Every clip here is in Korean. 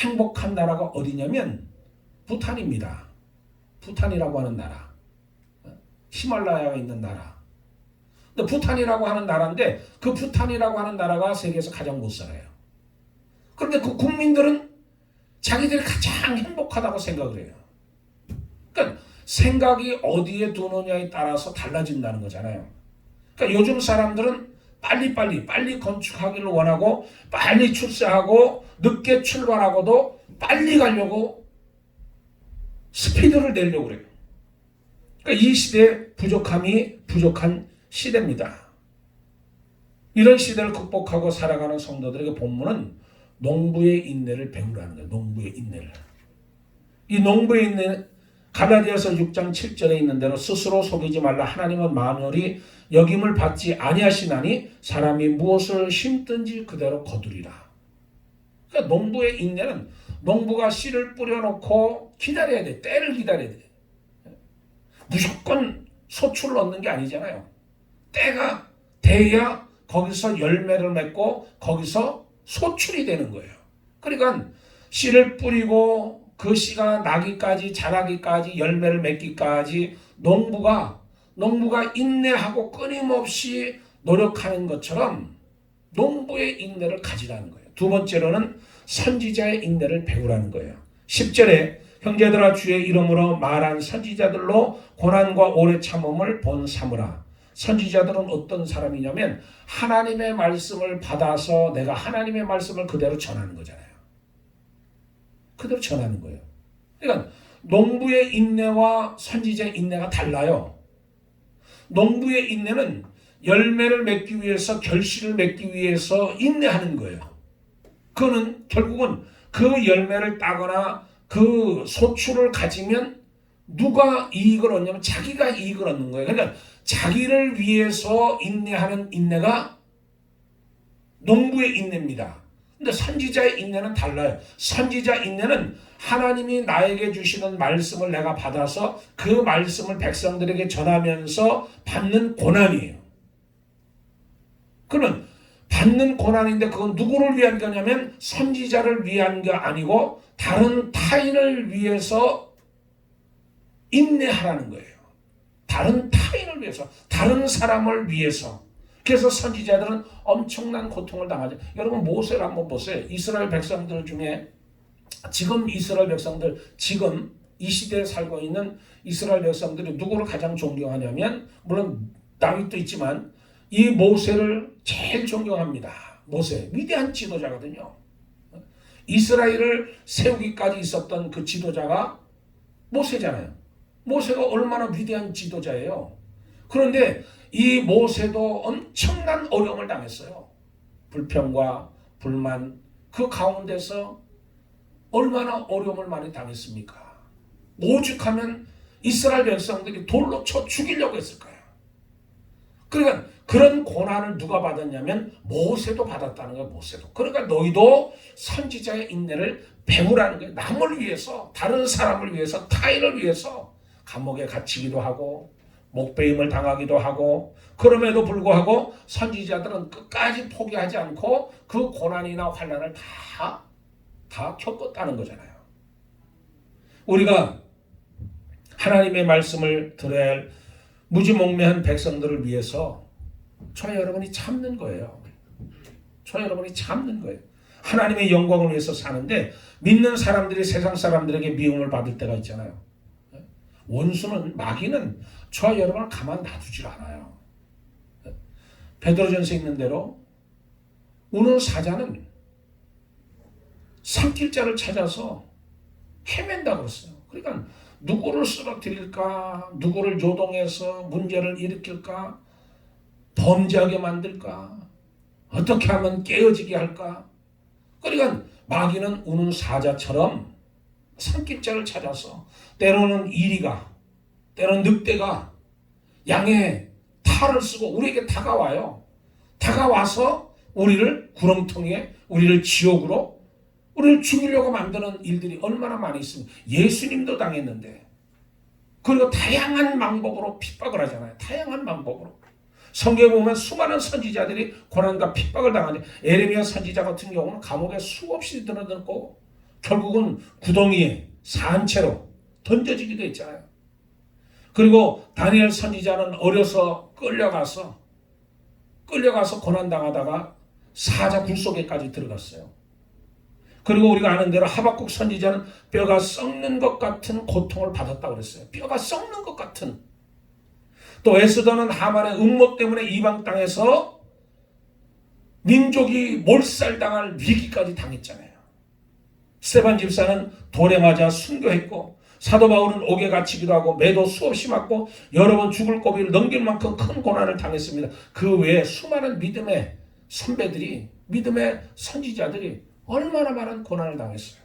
행복한 나라가 어디냐면 부탄입니다. 부탄이라고 하는 나라. 히말라야가 있는 나라. 근데 부탄이라고 하는 나라인데 그 부탄이라고 하는 나라가 세계에서 가장 못 살아요. 그런데 그 국민들은 자기들이 가장 행복하다고 생각을 해요. 그러니까 생각이 어디에 두느냐에 따라서 달라진다는 거잖아요. 그러니까 요즘 사람들은 빨리 건축하기를 원하고 빨리 출세하고 늦게 출발하고도 빨리 가려고 스피드를 내려고 그래요. 그러니까 이 시대에 부족한 시대입니다. 이런 시대를 극복하고 살아가는 성도들에게 본문은 농부의 인내를 배우라는 거예요. 농부의 인내를. 이 농부의 인내 갈라디아서 6장 7절에 있는 대로 스스로 속이지 말라. 하나님은 만물이 여김을 받지 아니하시나니 사람이 무엇을 심든지 그대로 거두리라. 그러니까 농부의 인내는 농부가 씨를 뿌려놓고 기다려야 돼. 때를 기다려야 돼. 무조건 소출을 얻는 게 아니잖아요. 때가 돼야 거기서 열매를 맺고 거기서 소출이 되는 거예요. 그러니까 씨를 뿌리고 그 씨가 나기까지 자라기까지 열매를 맺기까지 농부가 인내하고 끊임없이 노력하는 것처럼 농부의 인내를 가지라는 거예요. 두 번째로는 선지자의 인내를 배우라는 거예요. 10절에 형제들아 주의 이름으로 말한 선지자들로 고난과 오래 참음을 본 삼으라. 선지자들은 어떤 사람이냐면 하나님의 말씀을 받아서 내가 하나님의 말씀을 그대로 전하는 거잖아요. 그대로 전하는 거예요. 그러니까 농부의 인내와 선지자의 인내가 달라요. 농부의 인내는 열매를 맺기 위해서 결실을 맺기 위해서 인내하는 거예요. 그거는 결국은 그 열매를 따거나 그 소출을 가지면 누가 이익을 얻냐면 자기가 이익을 얻는 거예요. 그러니까 자기를 위해서 인내하는 인내가 농부의 인내입니다. 근데 선지자의 인내는 달라요. 선지자 인내는 하나님이 나에게 주시는 말씀을 내가 받아서 그 말씀을 백성들에게 전하면서 받는 고난이에요. 그러면 받는 고난인데 그건 누구를 위한 거냐면 선지자를 위한 게 아니고 다른 타인을 위해서 인내하라는 거예요. 다른 타인을 위해서, 다른 사람을 위해서. 그래서 선지자들은 엄청난 고통을 당하죠. 여러분 모세를 한번 보세요. 이스라엘 백성들 중에 지금 이스라엘 백성들, 지금 이 시대에 살고 있는 이스라엘 백성들이 누구를 가장 존경하냐면 물론 다윗도 있지만 이 모세를 제일 존경합니다. 모세, 위대한 지도자거든요. 이스라엘을 세우기까지 있었던 그 지도자가 모세잖아요. 모세가 얼마나 위대한 지도자예요. 그런데 이 모세도 엄청난 어려움을 당했어요. 불평과 불만 그 가운데서 얼마나 어려움을 많이 당했습니까? 오죽하면 이스라엘 백성들이 돌로 쳐 죽이려고 했을 거예요. 그러니까 그런 고난을 누가 받았냐면 모세도 받았다는 거예요. 모세도. 그러니까 너희도 선지자의 인내를 배우라는 거예요. 남을 위해서, 다른 사람을 위해서, 타인을 위해서 감옥에 gat히기도 하고 목베임을 당하기도 하고 그럼에도 불구하고 선지자들은 끝까지 포기하지 않고 그 고난이나 환난을 다 겪었다는 거잖아요. 우리가 하나님의 말씀을 들어야 할 무지몽매한 백성들을 위해서 저와 여러분이 참는 거예요. 저와 여러분이 참는 거예요. 하나님의 영광을 위해서 사는데 믿는 사람들이 세상 사람들에게 미움을 받을 때가 있잖아요. 원수는 마귀는 저와 여러분을 가만 놔두질 않아요. 베드로전서에 있는 대로 우는 사자는 산길자를 찾아서 헤맨다고 그랬어요. 그러니까 누구를 쓰러뜨릴까, 누구를 조동해서 문제를 일으킬까, 범죄하게 만들까, 어떻게 하면 깨어지게 할까. 그러니까 마귀는 우는 사자처럼 산길자를 찾아서 때로는 이리가, 때로는 늑대가 양의 탈을 쓰고 우리에게 다가와요. 다가와서 우리를 구렁텅이에, 우리를 지옥으로, 우리를 죽이려고 만드는 일들이 얼마나 많이 있습니까? 예수님도 당했는데. 그리고 다양한 방법으로 핍박을 하잖아요. 다양한 방법으로. 성경에 보면 수많은 선지자들이 고난과 핍박을 당하는데 에레미야 선지자 같은 경우는 감옥에 수없이 드러났고 결국은 구덩이에 산채로 던져지기도 했잖아요. 그리고 다니엘 선지자는 어려서 끌려가서 고난당하다가 사자 굴속에까지 들어갔어요. 그리고 우리가 아는 대로 하박국 선지자는 뼈가 썩는 것 같은 고통을 받았다고 그랬어요. 뼈가 썩는 것 같은. 또 에스더는 하만의 음모 때문에 이방 땅에서 민족이 몰살당할 위기까지 당했잖아요. 스데반 집사는 돌에 맞아 순교했고, 사도 바울은 옥에 갇히기도 하고 매도 수없이 맞고 여러 번 죽을 고비를 넘길 만큼 큰 고난을 당했습니다. 그 외에 수많은 믿음의 선배들이, 믿음의 선지자들이 얼마나 많은 고난을 당했어요.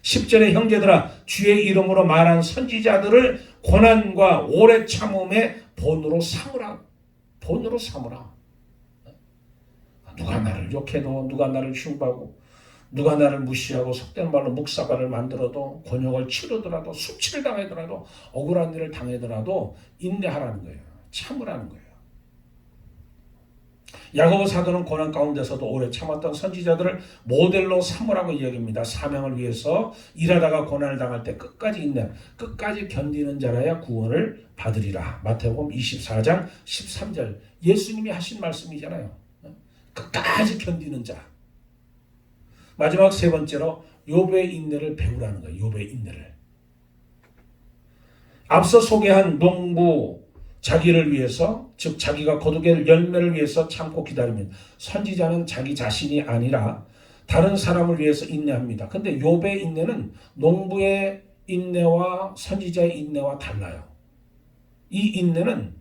10절에 형제들아 주의 이름으로 말한 선지자들을 고난과 오래 참음의 본으로 삼으라. 본으로 삼으라. 누가 나를 욕해도, 누가 나를 흉보하고, 누가 나를 무시하고 속된 말로 묵사발을 만들어도, 곤욕을 치르더라도, 수치를 당하더라도, 억울한 일을 당하더라도 인내하라는 거예요. 참으라는 거예요. 야고보 사도는 고난 가운데서도 오래 참았던 선지자들을 모델로 삼으라고 이야기합니다. 사명을 위해서 일하다가 고난을 당할 때 끝까지 인내, 끝까지 견디는 자라야 구원을 받으리라. 마태복음 24장 13절 예수님이 하신 말씀이잖아요. 끝까지 견디는 자. 마지막 세 번째로 욥의 인내를 배우라는 거예요. 욥의 인내를. 앞서 소개한 농부 자기를 위해서, 즉 자기가 거두게 열매를 위해서 참고 기다리면 선지자는 자기 자신이 아니라 다른 사람을 위해서 인내합니다. 근데 욥의 인내는 농부의 인내와 선지자의 인내와 달라요. 이 인내는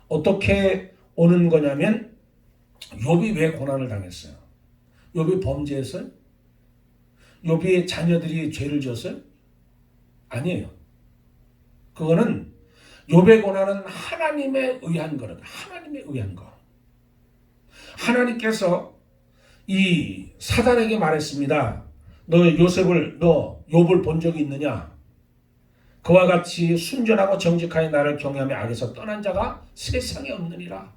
어떻게 오는 거냐면, 욥이 왜 고난을 당했어요? 욥이 범죄했어요? 욥의 자녀들이 죄를 지었어요? 아니에요. 그거는 욥의 고난은 하나님에 의한 거는 하나님에 의한 거. 하나님께서 이 사단에게 말했습니다. 너 욥을 본 적이 있느냐? 그와 같이 순전하고 정직하게 나를 경외하며 악에서 떠난 자가 세상에 없느니라.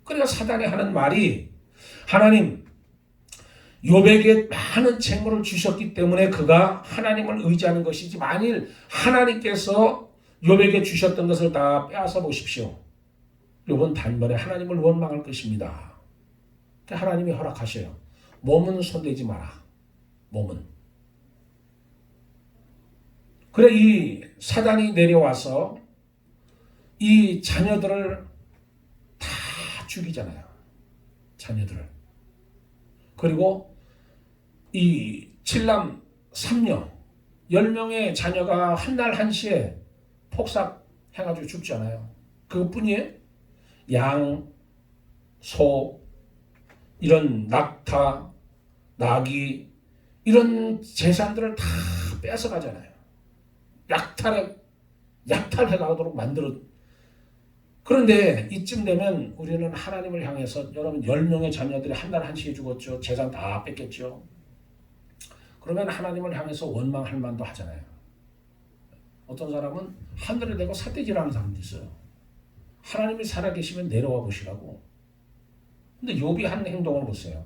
그러니까 사단이 하는 말이, 하나님 욥에게 많은 재물을 주셨기 때문에 그가 하나님을 의지하는 것이지, 만일 하나님께서 욥에게 주셨던 것을 다 빼앗아 보십시오. 욥은 단번에 하나님을 원망할 것입니다. 하나님이 허락하셔요. 몸은 손대지 마라. 몸은. 그래 이 사단이 내려와서 이 자녀들을 다 죽이잖아요. 자녀들을. 그리고 이 7남 3녀 10명의 자녀가 한날 한시에 폭삭해가지고 죽잖아요. 그것뿐이에요. 양, 소, 이런 낙타, 나귀, 이런 재산들을 다 뺏어가잖아요. 약탈해가도록 만들어. 그런데 이쯤 되면 우리는 하나님을 향해서, 여러분 10명의 자녀들이 한날 한시에 죽었죠. 재산 다 뺏겼죠. 그러면 하나님을 향해서 원망할 만도 하잖아요. 어떤 사람은 하늘에 대고 삿대질하는 사람도 있어요. 하나님이 살아계시면 내려와 보시라고. 근데 욥이 한 행동을 보세요.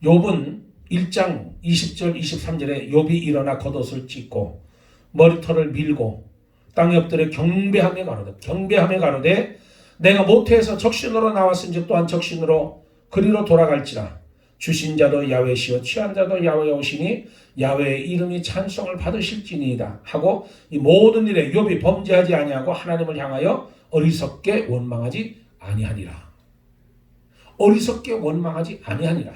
욥은 1장 20절 23절에 욥이 일어나 겉옷을 찢고 머리털을 밀고 땅에 엎드려 경배하며 가로되 내가 모태에서 적신으로 나왔은즉 또한 적신으로 그리로 돌아갈지라. 주신 자도 야훼시요 취한 자도 야훼오시니 야훼의 이름이 찬송을 받으실지니이다 하고, 이 모든 일에 욥이 범죄하지 아니하고 하나님을 향하여 어리석게 원망하지 아니하니라. 어리석게 원망하지 아니하니라.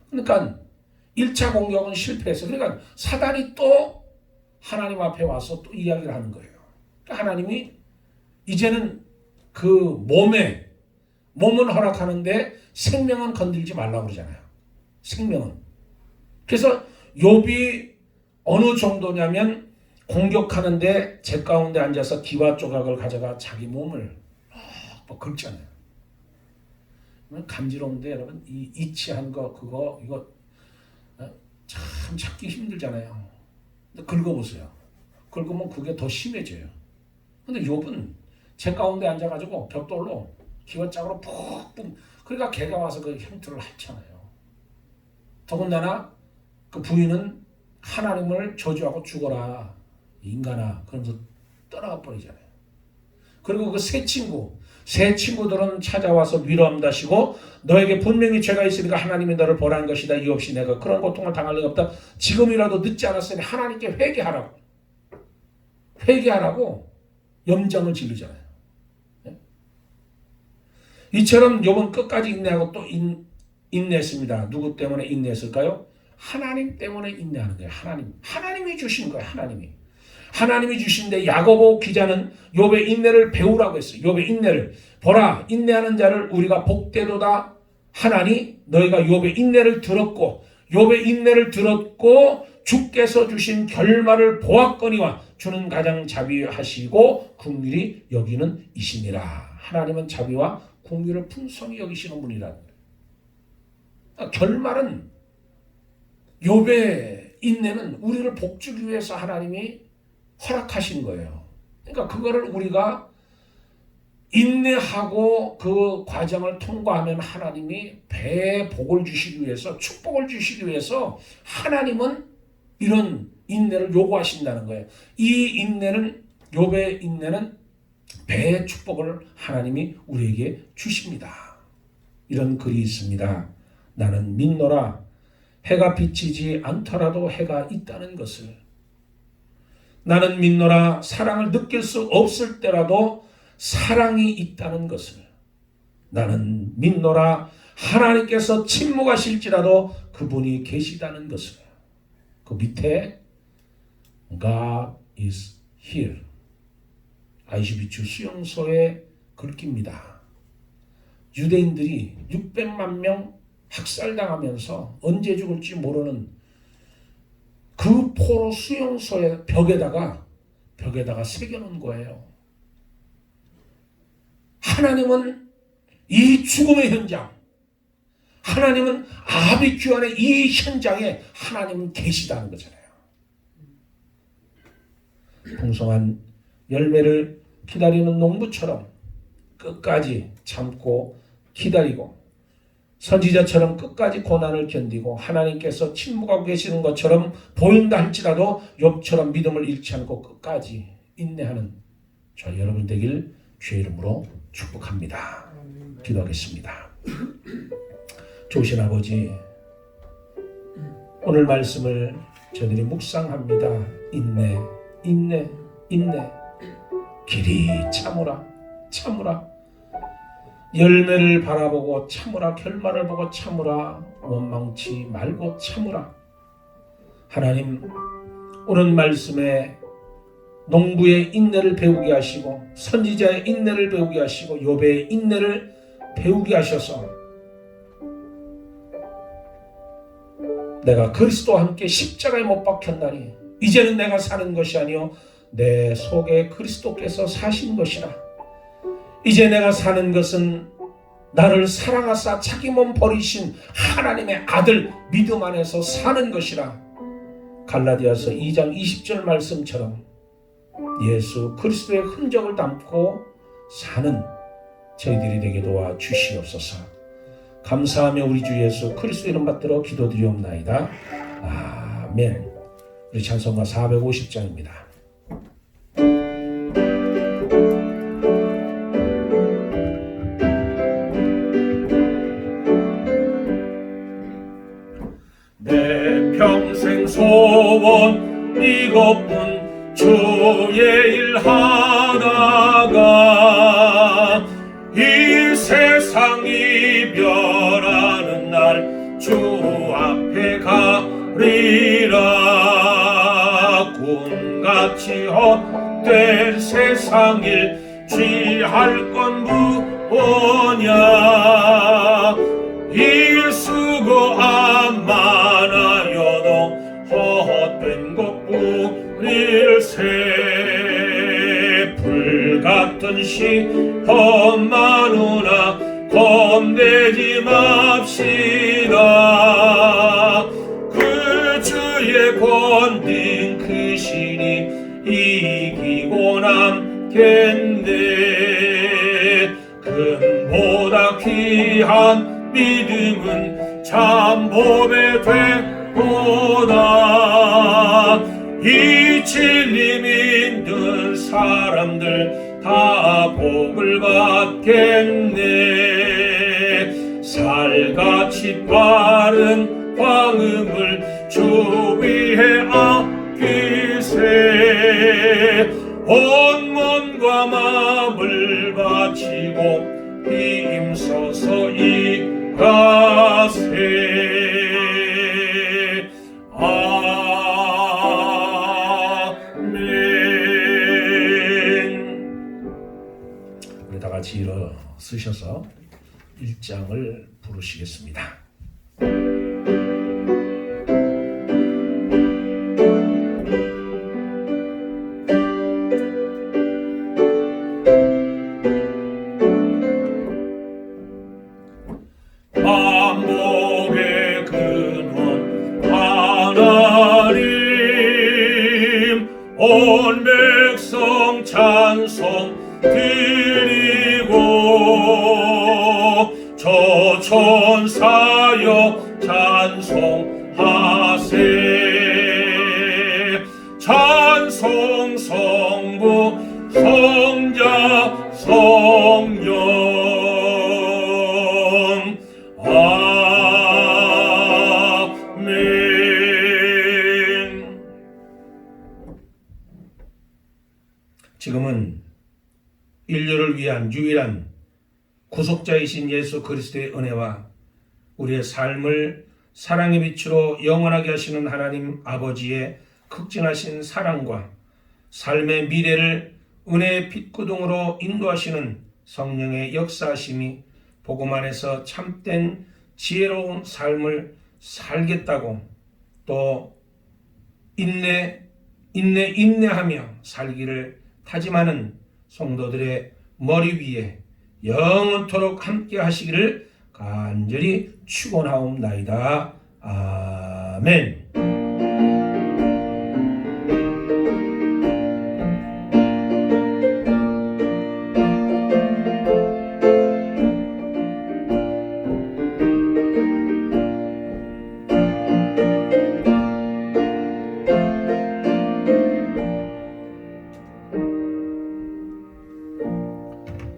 그러니까 1차 공격은 실패했어. 그러니까 사단이 또 하나님 앞에 와서 또 이야기를 하는 거예요. 그러니까 하나님이 이제는 그 몸은 허락하는데 생명은 건들지 말라고 그러잖아요. 생명은. 그래서 욥이 어느 정도냐면, 공격하는데 제 가운데 앉아서 기와 조각을 가져가 자기 몸을 막 긁잖아요. 간지러운데 여러분, 이 이치한 거 이거 참 찾기 힘들잖아요. 근데 긁어보세요. 긁으면 그게 더 심해져요. 근데 욥은 제 가운데 앉아가지고 벽돌로 기와짝으로 푹 그러니까 개가 와서 그 형틀을 핥잖아요. 더군다나 그 부인은 하나님을 저주하고 죽어라 인간아 그러면서 떠나가 버리잖아요. 그리고 그 세 친구들은 찾아와서 위로함다시고 너에게 분명히 죄가 있으니까 하나님이 너를 벌한 것이다. 이 없이 내가 그런 고통을 당할 리가 없다. 지금이라도 늦지 않았으니 하나님께 회개하라고 염정을 지르잖아요. 이처럼 욥은 끝까지 인내하고 또 인내했습니다. 누구 때문에 인내했을까요? 하나님 때문에 인내하는 거예요. 하나님이 주신 거예요. 하나님이 주신데 야고보 기자는 욥의 인내를 배우라고 했어요. 욥의 인내를 보라 인내하는 자를 우리가 복되도다 하나니 너희가 욥의 인내를 들었고 주께서 주신 결말을 보았거니와 주는 가장 자비하시고 긍휼히 여기는 이시니라. 하나님은 자비와 긍휼을 풍성히 여기시는 분이라는 거예요. 결말은 욥의 인내는 우리를 복주기 위해서 하나님이 허락하신 거예요. 그러니까 그거를 우리가 인내하고 그 과정을 통과하면 하나님이 배에 복을 주시기 위해서 축복을 주시기 위해서 하나님은 이런 인내를 요구하신다는 거예요. 이 인내는 욥의 인내는 배의 축복을 하나님이 우리에게 주십니다. 이런 글이 있습니다. 나는 믿노라 해가 비치지 않더라도 해가 있다는 것을 나는 믿노라 사랑을 느낄 수 없을 때라도 사랑이 있다는 것을 나는 믿노라 하나님께서 침묵하실지라도 그분이 계시다는 것을 그 밑에 God is here 아이슈비츠 수용소에 글깁니다. 유대인들이 600만 명 학살당하면서 언제 죽을지 모르는 그 포로 수용소의 벽에다가 새겨놓은 거예요. 하나님은 이 죽음의 현장, 하나님은 아비규환의 이 현장에 하나님은 계시다는 거잖아요. 풍성한 열매를 기다리는 농부처럼 끝까지 참고 기다리고 선지자처럼 끝까지 고난을 견디고 하나님께서 침묵하고 계시는 것처럼 보인다 할지라도 욥처럼 믿음을 잃지 않고 끝까지 인내하는 저 여러분 되길 주의 이름으로 축복합니다. 기도하겠습니다. 좋으신 아버지, 오늘 말씀을 저들이 묵상합니다. 인내 길이 참으라 열매를 바라보고 참으라 결말을 보고 참으라 원망치 말고 참으라. 하나님 오늘 말씀에 농부의 인내를 배우게 하시고 선지자의 인내를 배우게 하시고 욥의 인내를 배우게 하셔서 내가 그리스도와 함께 십자가에 못 박혔나니 이제는 내가 사는 것이 아니요 내 속에 그리스도께서 사신 것이라. 이제 내가 사는 것은 나를 사랑하사 자기 몸 버리신 하나님의 아들 믿음 안에서 사는 것이라. 갈라디아서 2장 20절 말씀처럼 예수 그리스도의 흔적을 담고 사는 저희들이 되게 도와 주시옵소서. 감사하며 우리 주 예수 그리스도 이름 받들어 기도드리옵나이다. 아멘. 우리 찬송가 450장입니다. 내 평생 소원 이것뿐 주의 일 하다가 이 세상 이별하는 날 주 앞에 가리라. 꿈같이 헛된 세상 일 취할 건 무엇냐. 일 수고 안 많아여도 헛된 것뿐일세. 불같은 시험 많으나 겁내지 맙시다. 그 주의 권능 크시니 이기고 남겠네. 금보다 귀한 믿음은 참 보배 되고 사람들 다 복을 받겠네. 살같이 빠른 광음을 주 위에 아끼세. 온 몸과 마음을 바치고 힘써서 일하세. 아멘. 우리 다 같이 일어서셔서 1장을 부르시겠습니다. 만복의 근원 하나님, 온 백성 찬송 드리고 저 천사여 찬송하세. 찬송 성부 성자 성령. 아멘. 지금은 인류를 위한 유일한 구속자이신 예수 그리스도의 은혜와 우리의 삶을 사랑의 빛으로 영원하게 하시는 하나님 아버지의 극진하신 사랑과 삶의 미래를 은혜의 빛구동으로 인도하시는 성령의 역사하심이 복음 안에서 참된 지혜로운 삶을 살겠다고, 또 인내하며 살기를 다짐하는 성도들의 머리 위에 영원토록 함께 하시기를 간절히 축원하옵나이다. 아멘.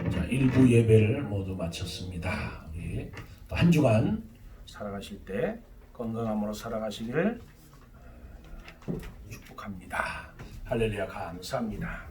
자, 1부 예배를 모두 마쳤습니다. 우리 또 한 주간 살아가실 때 건강함으로 살아가시기를 축복합니다. 할렐루야. 감사합니다.